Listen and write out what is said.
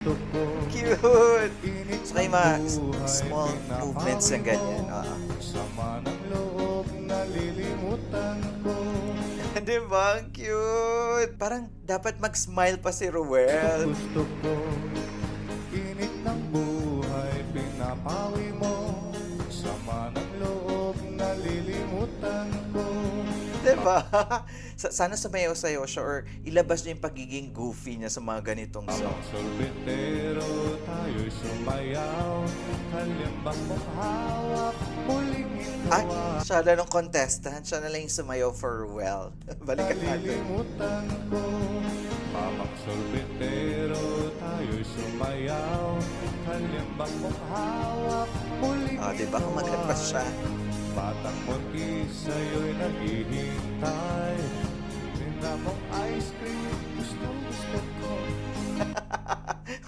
Cute! So kayo mga small movements ng ganyan. Sama ng loob, nalilimutan ko. Di ba? Ang cute! Parang dapat mag-smile pa si Ruel. Gusto ko, init ng buhay, pinapawi mo. Sama ng loob, nalilimutan ko. Di ba? Sana sumayaw-sayaw siya or ilabas niya yung pagiging goofy niya sa mga ganitong song. Ang sorbetero, tayo'y sumayaw. Kalimbang mong hawak, muling Ay, ikaw. siya na nung contestant. Siya na lang yung sumayaw for Ruel. Balikan natin. Nalilimutan ko. Mamang sorbetero, tayo'y sumayaw. Kalimbang mong hawak, muling Diba? Kumagat pa siya. Batang muti sa'yo'y naghihintay. Tinamang ice cream, gusto ko.